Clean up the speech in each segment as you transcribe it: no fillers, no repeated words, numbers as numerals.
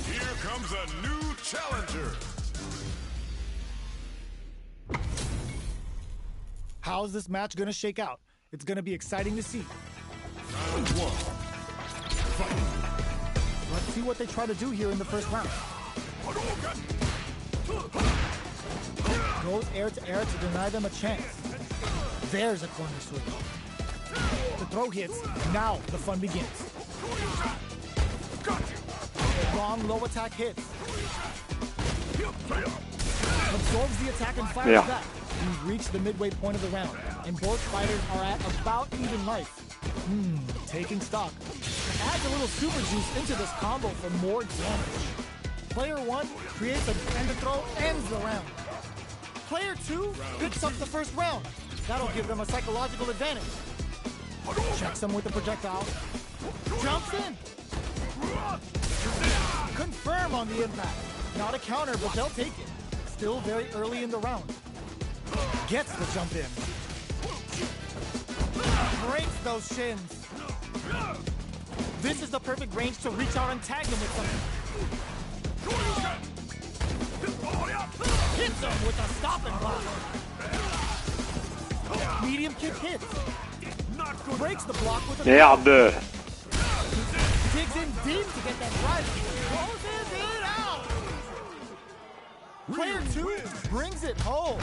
Here comes a new challenger. How's this match gonna shake out? It's gonna be exciting to see. Round one. Fight. Let's see what they try to do here in the first round. Goes air to air to deny them a chance. There's a corner switch. The throw hits. Now the fun begins. Long low attack hits. Absorbs the attack and fires back. We've reached the midway point of the round, and both fighters are at about even life. Taking stock. Adds a little super juice into this combo for more damage. Player 1 creates a and the throw ends the round. Player 2 picks up the first round. That'll give them a psychological advantage. Checks them with the projectile. Jumps in. Confirm on the impact. Not a counter, but they'll take it. Still very early in the round. Gets the jump in. Breaks those shins. This is the perfect range to reach out and tag him with something. Hits him with a stop and block. Medium kick hits. Breaks the block with a Merde. digs in deep to get that drive. Closes it out. Player 2 brings it home.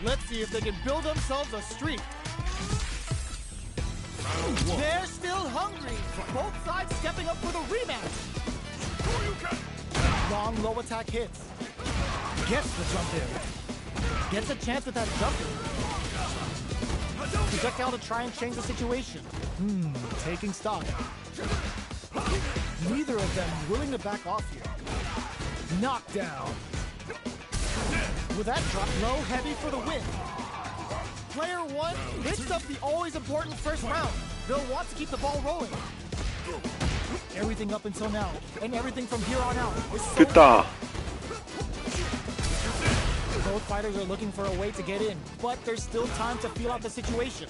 Let's see if they can build themselves a streak. They're still hungry. Both sides stepping up for the rematch. Long low attack hits. Gets the jump in. Gets a chance with that jump in. Projectile to try and change the situation. Taking stock. Neither of them willing to back off here. Knockdown. With that drop, low heavy for the win. Player 1 picks up the always important first round. They'll want to keep the ball rolling. Everything up until now, and everything from here on out is so Putain. Both fighters are looking for a way to get in, but there's still time to feel out the situation.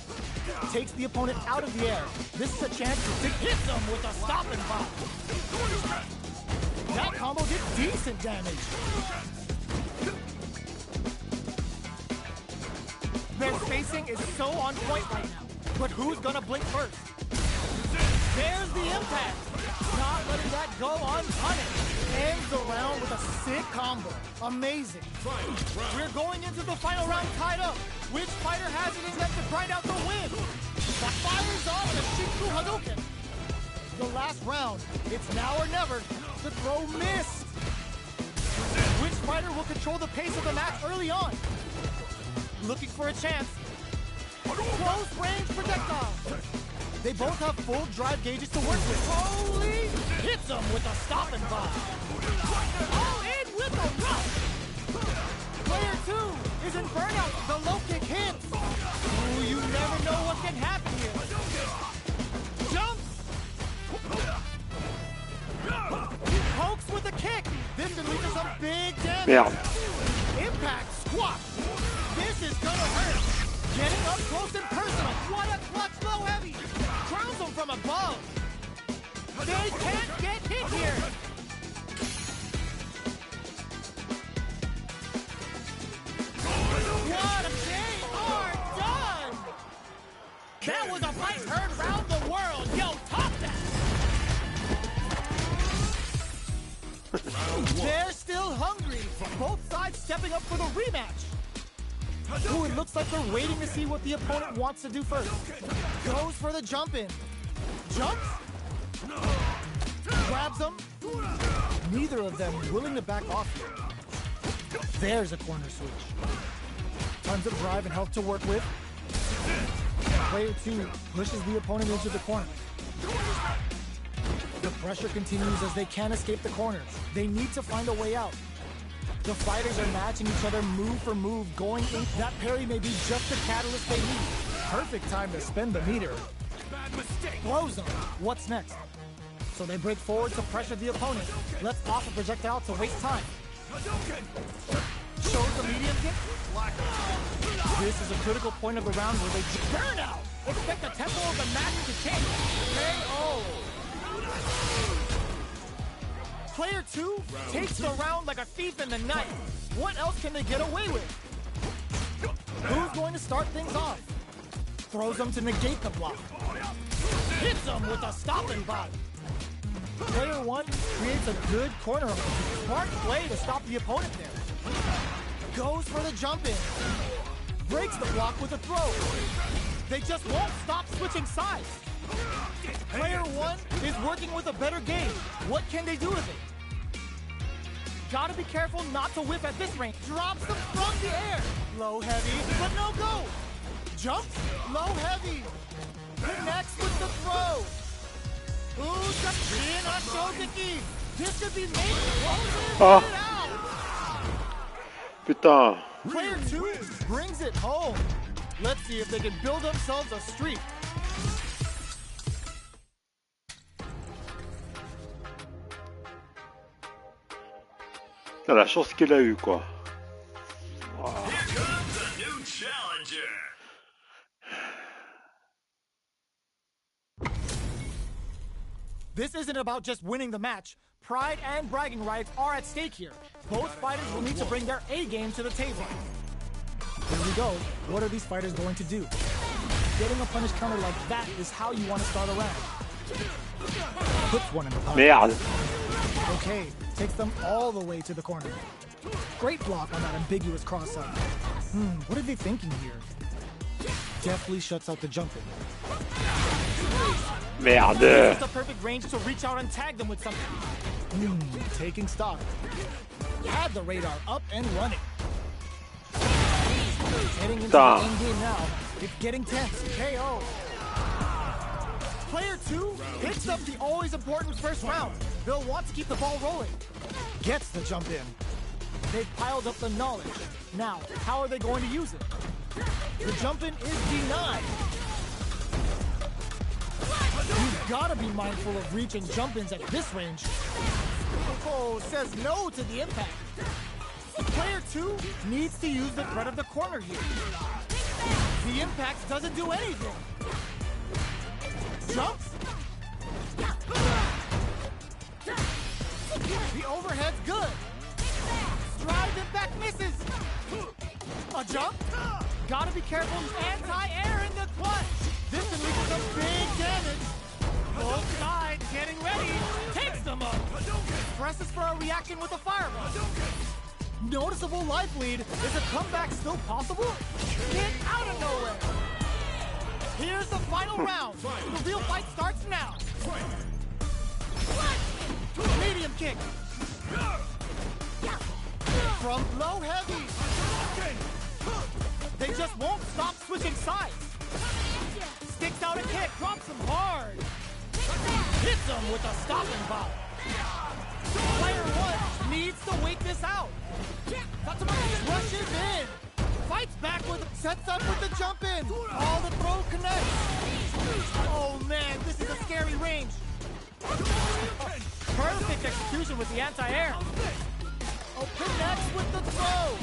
Takes the opponent out of the air. This is a chance to hit them with a stop and pop. That combo did decent damage. Their spacing is so on point right now, but who's gonna blink first? There's the impact. Not letting that go unpunished. Ends the round with a sick combo. Amazing. We're going into the final round tied up. Which fighter has it in them to grind out the win? The fires on the Shinku Hadouken. The last round. It's now or never. The throw missed. Which fighter will control the pace of the match early on? Looking for a chance. Close range projectile. They both have full drive gauges to work with. Holy! Hits them with a stop and pop. All in with a rush. Player 2 is in burnout. The low kick hits. Ooh, you never know what can happen here. Jumps. Pokes with a kick. This can lead to some big damage. Merde. Impact squash. This is gonna hurt. Getting up close and personal. What a clutch low heavy. Crowns them from above. They can't get hit here. What a they are done. That was a fight heard round the world. Yo, top that. They're still hungry. Both sides stepping up for the rematch. Ooh, it looks like they're waiting to see what the opponent wants to do first. Goes for the jump in. Jumps. Grabs them. Neither of them willing to back off here. There's a corner switch. Tons of drive and health to work with. Player 2 pushes the opponent into the corner. The pressure continues as they can't escape the corners. They need to find a way out. The fighters are matching each other move for move, going in. That parry may be just the catalyst they need. Perfect time to spend the meter. Blows them. What's next? So they break forward to pressure the opponent. Let's off a projectile to waste time. Shows the medium kick. This is a critical point of the round where they burn out. Expect the tempo of the match to change. KO. Player 2 takes the round like a thief in the night. What else can they get away with? Who's going to start things off? Throws them to negate the block. Hits them with a stopping body. Player 1 creates a good corner opening. Smart play to stop the opponent there. Goes for the jump in. Breaks the block with a throw. They just won't stop switching sides. Player 1 is working with a better game. What can they do with it? Gotta be careful not to whiff at this range. Drops them from the air. Low heavy, but no go. Jumps, low heavy. Connects with the throw. Ooh, just being a shogeki. This could be made closer it out. Putain. Player 2 brings it home. Let's see if they can build themselves a streak. T'as la chance qu'elle a eu, quoi. Wow. Here comes a new challenger. This isn't about just winning the match. Pride and bragging rights are at stake here. Both fighters will need to bring their A game to the table. Here we go. What are these fighters going to do? Getting a punish counter like that is how you want to start a round. Puts one in the pocket. Merde. Okay, takes them all the way to the corner. Great block on that ambiguous cross-up. What are they thinking here? Deftly shuts out the jumping. Merde. This is the perfect range to reach out and tag them with something. Taking stock. Had the radar up and running. Heading into the end game now. It's getting tense. KO. Player 2 picks up the always important first round. They'll want to keep the ball rolling. Gets the jump in. They've piled up the knowledge. Now, how are they going to use it? The jump in is denied. You've got to be mindful of reaching jump-ins at this range. Oh, says no to the impact. Player 2 needs to use the threat of the corner here. The impact doesn't do anything. Jumps. The overhead's good. Stride impact misses. A jump. Gotta be careful. Anti-air in the clutch. This can lead to some big damage. Both sides getting ready. Takes them up. Presses for a reaction with a fireball. Noticeable life lead. Is a comeback still possible? Get out of nowhere. Here's the final round. The real fight starts now. Medium kick. From low heavy. They just won't stop switching sides. Sticks out a kick, drops him hard. Hits him with a stopping ball. Player 1 needs to wait this out. Rushes in. Fights back with, sets up with the jump in. All the throw connects. Oh man, this is a scary range. Perfect execution with the anti-air. Oh, connects with the throw.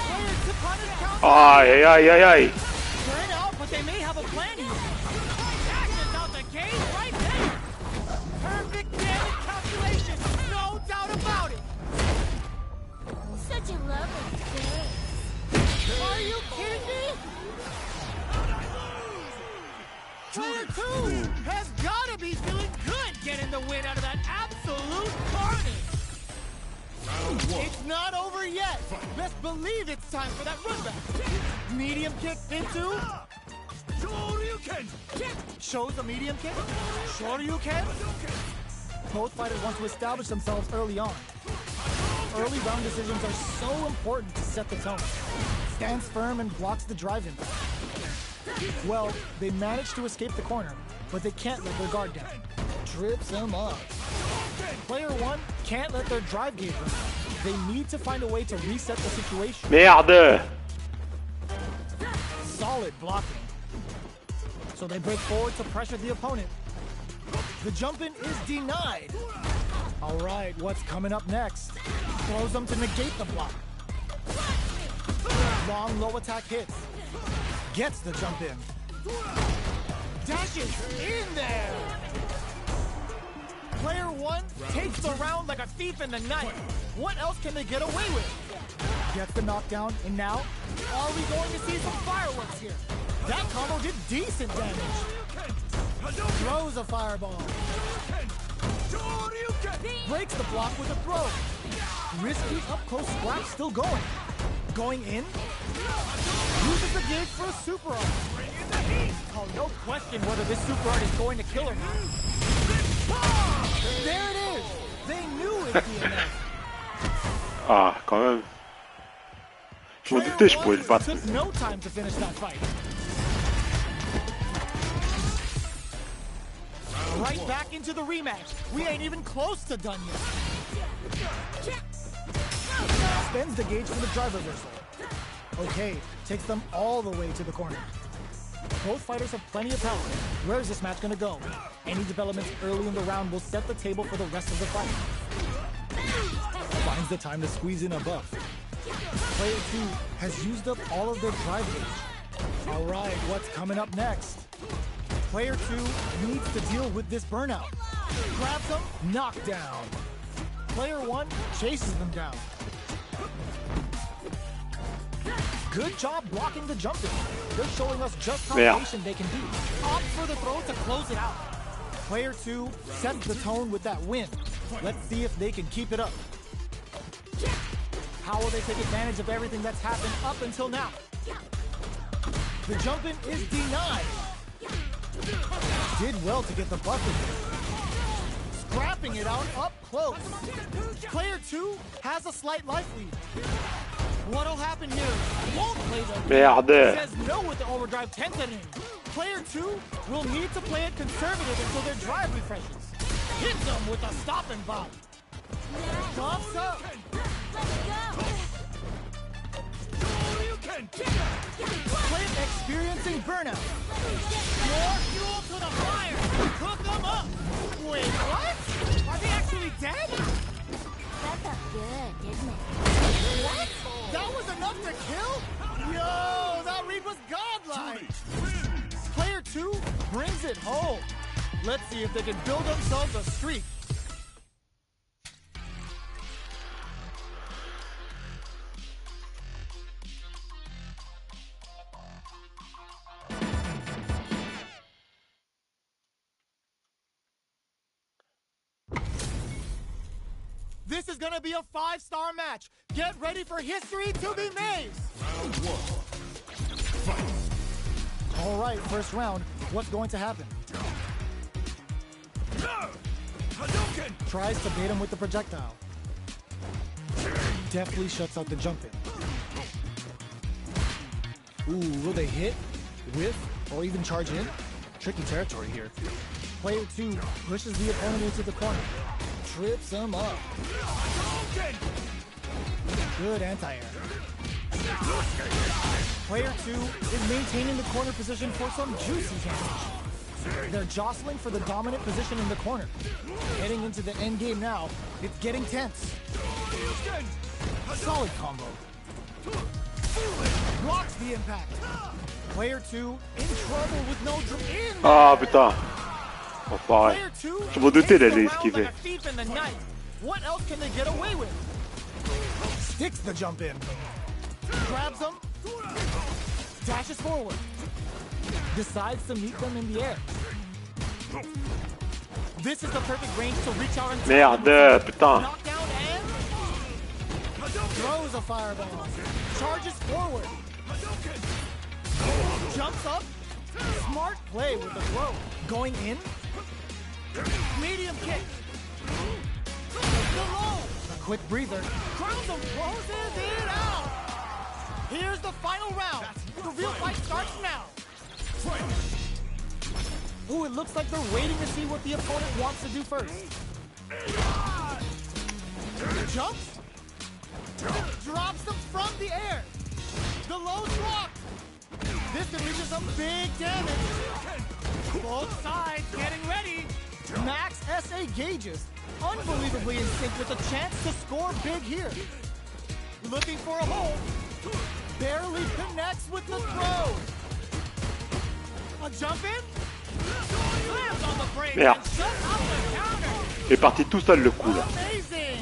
Player to punish counter. Aïe, aïe, aïe, aïe. Turn out, but they may have a plan here. Dashes out the cage right there. Perfect damage calculation. No doubt about it. Such a lovely face. Are you kidding me? Player 2 has got to be feeling good getting the win out of that absolute carnage. It's not over yet. Best believe it's time for that run back. Medium kick into. Shows the medium kick. Shoryuken. Both fighters want to establish themselves early on. Early round decisions are so important to set the tone. Stands firm and blocks the drive impact. Well, they managed to escape the corner, but they can't let their guard down. Trips them up. Player 1 can't let their drive game run. They need to find a way to reset the situation. Merde. Solid blocking. So they break forward to pressure the opponent. The jump-in is denied. All right, what's coming up next? Throws them to negate the block. Long low attack hits. Gets the jump in. Dashes in there. Player one takes the round like a thief in the night. What else can they get away with? Gets the knockdown, and now, are we going to see some fireworks here? That combo did decent damage. Throws a fireball. Breaks the block with a throw. Risky up-close scrap still going. Going in. Uses the gauge for a super art. Oh, no question whether this super art is going to kill or not. There it is. They knew it'd be enough. Ah, quand même. Je me doutais, je pouvais le battre. Took no time to finish that fight. Right back into the rematch. We ain't even close to done yet. Spends the gauge for the drive reversal. Okay, takes them all the way to the corner. Both fighters have plenty of power. Where is this match gonna go? Any developments early in the round will set the table for the rest of the fight. Finds the time to squeeze in a buff. Player 2 has used up all of their drive gauge. All right, what's coming up next? Player 2 needs to deal with this burnout. Grabs them, knockdown. Player 1 chases them down. Good job blocking the jumping. They're showing us just how patient they can be. Opt for the throw to close it out. Player 2 sets the tone with that win. Let's see if they can keep it up. How will they take advantage of everything that's happened up until now? The jump-in is denied. Did well to get the buff in. Scrapping it out up close. Player 2 has a slight life lead. What'll happen here? Won't play the Merde. says no with the overdrive 10th inning. Player 2 will need to play it conservative until their drive refreshes. Hits them with a stop and bomb. Bumps up. Clint experiencing burnout. More fuel to the fire. Cook them up. Wait, what? Are they actually dead? That felt good, didn't it? What? That was enough to kill? Yo, that read was godlike. Player 2 brings it home. Let's see if they can build themselves a streak. This is gonna be a 5-star match. Get ready for history to be made. Round 1. Fight. All right, first round. What's going to happen? Tries to bait him with the projectile. Deftly shuts out the jump in. Ooh, will they hit, whiff, or even charge in? Tricky territory here. Player 2 pushes the opponent into the corner. Trips him up. Good anti-air. Player 2 is maintaining the corner position for some juicy damage. They're jostling for the dominant position in the corner. Heading into the end game now, it's getting tense. Solid combo. Blocks the impact. Player 2 in trouble with no in. Ah putain. Enfoiré. Je me doutais d'aller esquiver. What else can they get away with? Sticks the jump in. Grabs them. Dashes forward. Decides to meet them in the air. This is the perfect range to reach out and Merde, putain. knockdown and throws a fireball. Charges forward. Jumps up. Smart play with the throw. Going in. Medium kick. The low. A quick breather. Crowns him, closes it out. Here's the final round. The real fight starts now. Ooh, it looks like they're waiting to see what the opponent wants to do first. Jumps. Drops them from the air. The low drop. This could lead to some big damage. Both sides getting ready. Max SA gauges. Unbelievably in sync with a chance to score big here. Looking for a hole. Barely connects with the throw. A jump in? Slams on the break Merde. and shuts out the counter. Il est parti tout seul le coup là. Amazing!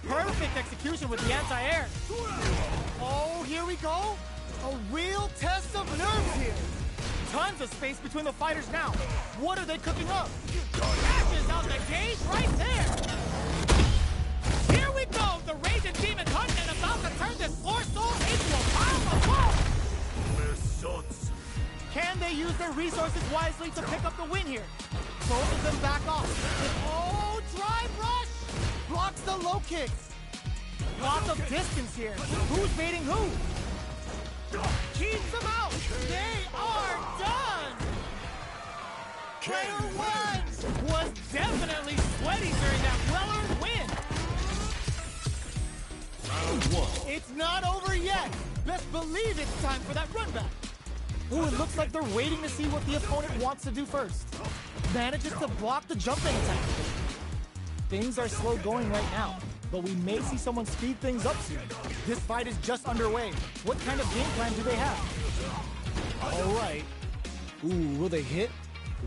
Perfect execution with the anti-air. Oh, here we go. A real test of nerves here. Tons of space between the fighters now. What are they cooking up? Dashes out the gate right there. Here we go. The Raging Demon Hunted about to turn this floor soul into a pile of balls. Can they use their resources wisely to pick up the win here? Both of them back off. Oh, drive rush! Blocks the low kicks. Lots of distance here. Who's baiting who? Keeps them out. They are done. Player one was definitely sweaty during that well-earned win. Round one. It's not over yet. Best believe it's time for that run back. Ooh, it looks like they're waiting to see what the opponent wants to do first. Manages to block the jumping attack. Things are slow going right now, but we may see someone speed things up soon. This fight is just underway. What kind of game plan do they have? All right. Ooh, will they hit,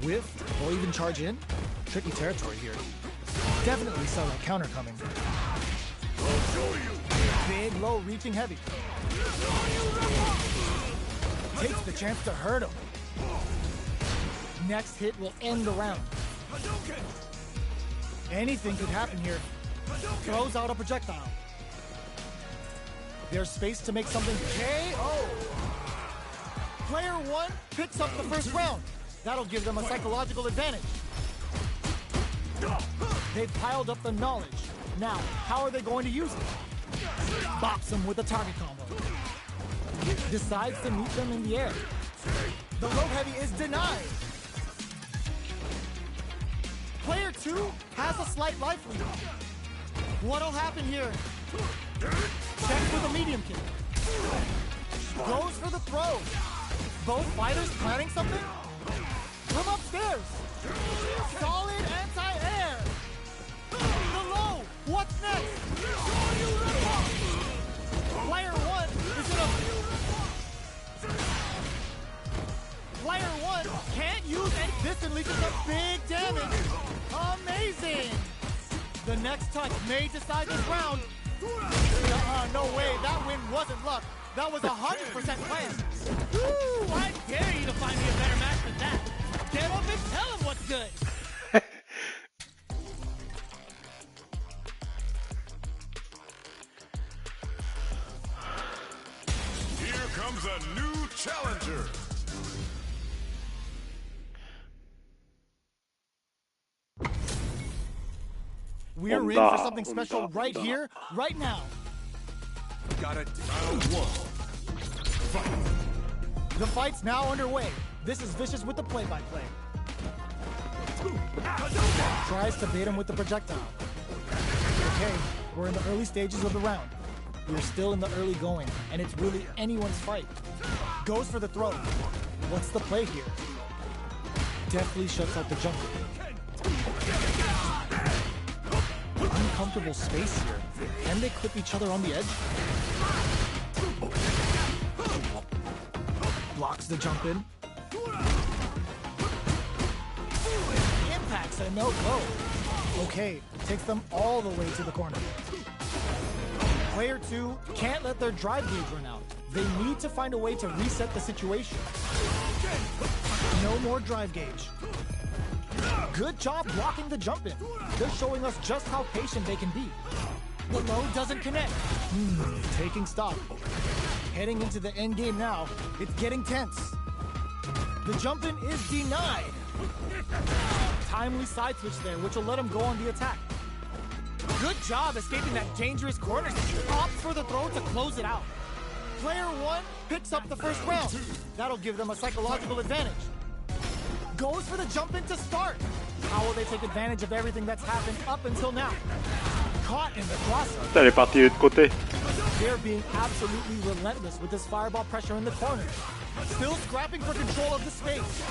whiff, or even charge in? Tricky territory here. Definitely saw that counter coming. I'll show you. Big, low, reaching heavy. Takes the chance to hurt him. Next hit will end the round. Anything could happen here. Throws out a projectile. There's space to make something KO. Player one picks up the first round. That'll give them a psychological advantage. They've piled up the knowledge. Now, how are they going to use it? Bops them with a target combo. Decides to meet them in the air. The low heavy is denied. Player two has a slight life lead. What'll happen here? Check with a medium kick. Goes for the throw. Both fighters planning something? Come upstairs. Solid anti-air. The low. What's next? Player one is in a... Player one can't use any... This unleashes a big damage. Amazing. The next touch may decide this round. No way. That win wasn't luck. That was 100% planned. Woo! I dare you to find me a better match than that. Get up and tell him what's good. Here comes a new challenger. We're in for something special right here, right now. Got it. Round one. Fight. The fight's now underway. This is Vicious with the play-by-play. Tries to bait him with the projectile. Okay, we're in the early stages of the round. We're still in the early going, and it's really anyone's fight. Goes for the throw. What's the play here? Deftly shuts out the jump. Uncomfortable space here. Can they clip each other on the edge? Blocks the jump in. Impacts a no-go. Okay, takes them all the way to the corner. Player two can't let their drive gauge run out. They need to find a way to reset the situation. No more drive gauge. Good job blocking the jump in. They're showing us just how patient they can be. The low doesn't connect. Taking stock. Heading into the end game now. It's getting tense. The jump in is denied. Timely side switch there, which will let him go on the attack. Good job escaping that dangerous corner. Opts for the throw to close it out. Player one picks up the first round. That'll give them a psychological advantage. Goes for the jump in to start. How will they take advantage of everything that's happened up until now? Caught in the crosser. Elle est partie de l'autre côté. They're being absolutely relentless with this fireball pressure in the corner. Still scrapping for control of the space.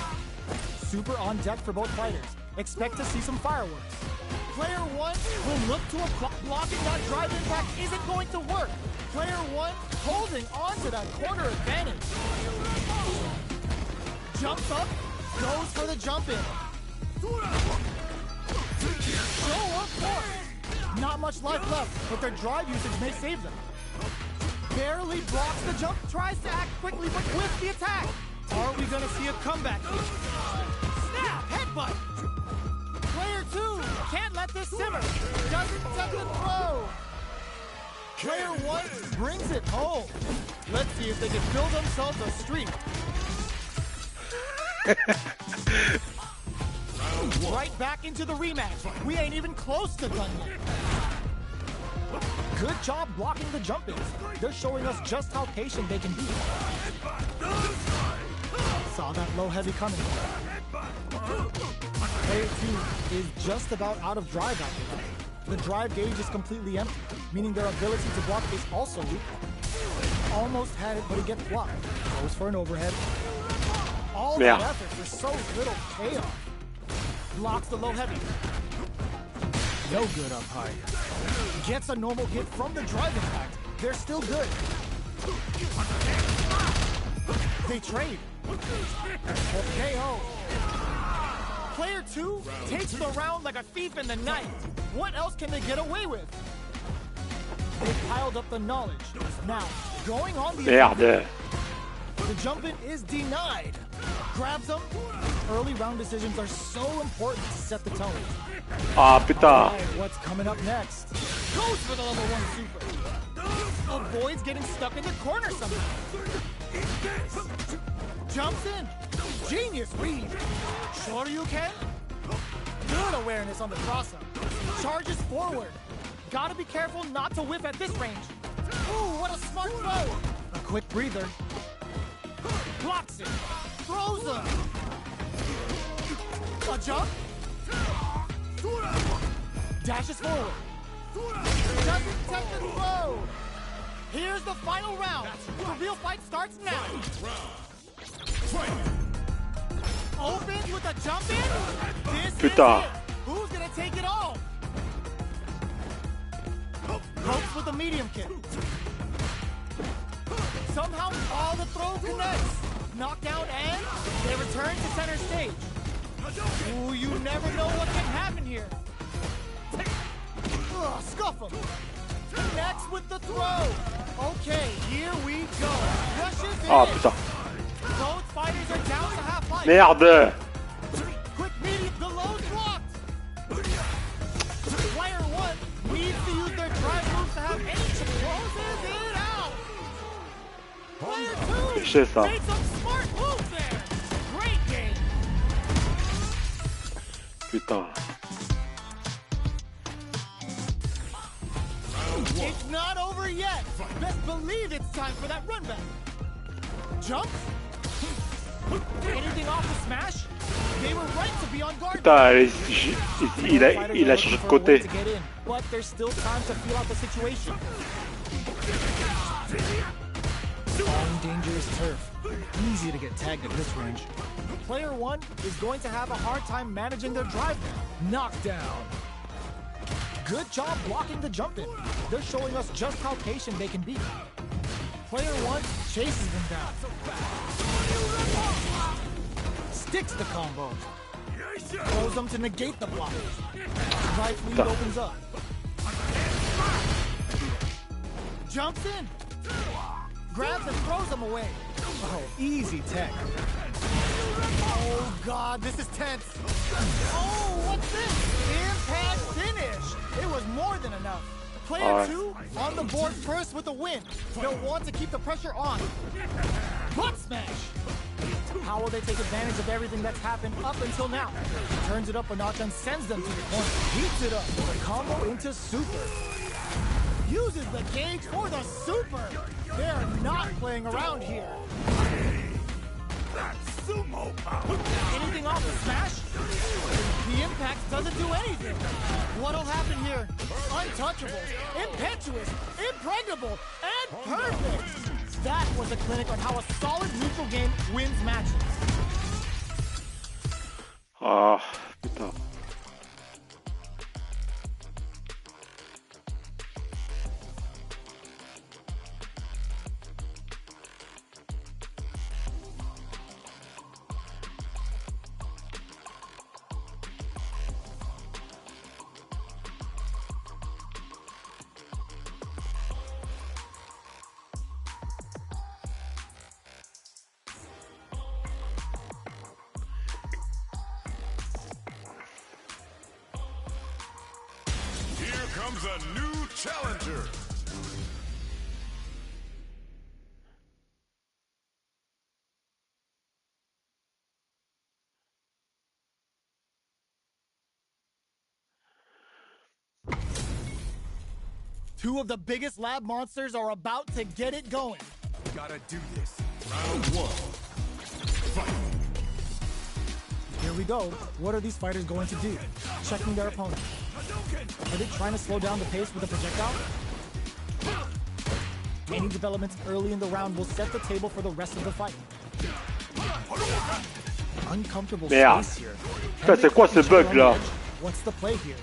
Super on deck for both fighters. Expect to see some fireworks. Player one will look to a blocking that drive impact isn't going to work. Player one holding on to that corner advantage. Jumps up, goes for the jump in. Show of force. Not much life left, but their drive usage may save them. Barely blocks the jump, tries to act quickly, but with the attack. Are we gonna see a comeback? Snap, headbutt. Player 2 can't let this simmer. Doesn't take the throw. Player 1 brings it home. Let's see if they can build themselves a streak. Right back into the rematch. We ain't even close to done yet. Good job blocking the jump-ins. They're showing us just how patient they can be. Saw that low heavy coming. Player 2 is just about out of drive after that. The drive gauge is completely empty, meaning their ability to block is also weak. Almost had it, but he gets blocked. Goes for an overhead. All that effort for so little payoff. Blocks the low heavy. No good up high. Gets a normal hit from the drive impact. They're still good. They trade. KO. Player 2 takes the round like a thief in the night. What else can they get away with? They piled up the knowledge. Now, going on the Merde. The jump-in is denied. Grabs them. Early round decisions are so important to set the tone. Ah putain. Right, what's coming up next? Goes for the level 1 super. Avoids getting stuck in the corner somehow. Jumps in. Genius read. Sure you can? Good awareness on the cross-up. Charges forward. Gotta be careful not to whiff at this range. Ooh, what a smart throw. A quick breather. Blocks it. Throws him. A jump. Dashes forward. Doesn't take the throw. Here's the final round. The real fight starts now. Opens with a jump in. This Putain. is it. Who's gonna take it all? Hopes with a medium kick. Somehow all the throw connects. Knockdown and they return to center stage. Ooh, you never know what can happen here. Ugh, scuff him. Connects with the throw. Okay, here we go. Rushes in. Ah putain. Both fighters are down to half life. Merde. Quick medium, the low's blocked. Player 1 needs to use their drive moves to have any chance. Closes it out. Player 2 C'est ça. made some smart moves there. Great game. Putain. It's not over yet. Best believe it's time for that run back. Jump. Anything off the smash? They were right to be on guard. Putain, il a changé de côté. But there's still time to feel out the situation. On dangerous turf. Easy to get tagged at this range. Player 1 is going to have a hard time managing their drive now. Knockdown. Good job blocking the jump in. They're showing us just how patient they can be. Player 1 chases them down. Sticks the combo. Throws them to negate the block. Right lead opens up. Jumps in. Grabs and throws them away. Oh, easy tech. Oh God, this is tense. Oh, what's this? Impact finish. It was more than enough. Player 2 on the board first with a win. They'll want to keep the pressure on. Butt smash. How will they take advantage of everything that's happened up until now? Turns it up a notch and sends them to the corner. Heats it up with a combo into super. Uses the gauge for the super. They're not playing around here. Sumo power. Anything off the smash? The impact doesn't do anything. What'll happen here? Untouchable, impetuous, impregnable, and perfect. That was a clinic on how a solid neutral game wins matches. Ah putain. comes a new challenger. Two of the biggest lab monsters are about to get it going. Gotta do this. Round one. Fight. Here we go. What are these fighters going to do? Checking their opponent. Are they trying to slow down the pace with a projectile? Any developments early in the round will set the table for the rest of the fight. Uncomfortable Merde. space here. Putain, c'est quoi ce bug là? What's the play here?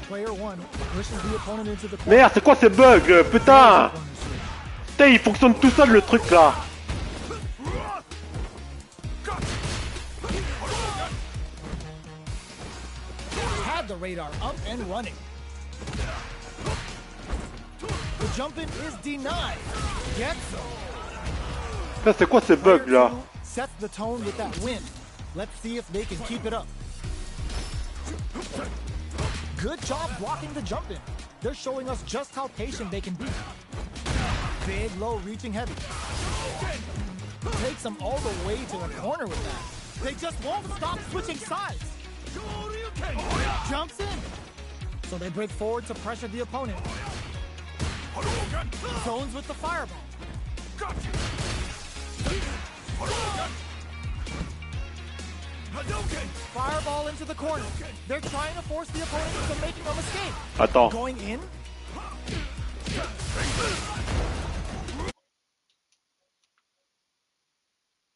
Player one pushes the opponent into the corner. Merde, c'est quoi ce bug? Putain! Putain, il fonctionne tout seul le truc là. Had the radar up and running. The jump in is denied. Get some. Putain, c'est quoi ce bug là? Sets the tone with that win. Let's see if they can keep it up. Good job blocking the jump in. They're showing us just how patient they can be. Big, low, reaching heavy. Takes them all the way to the corner with that. They just won't stop switching sides. Jumps in. So they break forward to pressure the opponent. Zones with the fireball. Fireball into the corner. They're trying to force the opponent into making a mistake. Attends. Going in.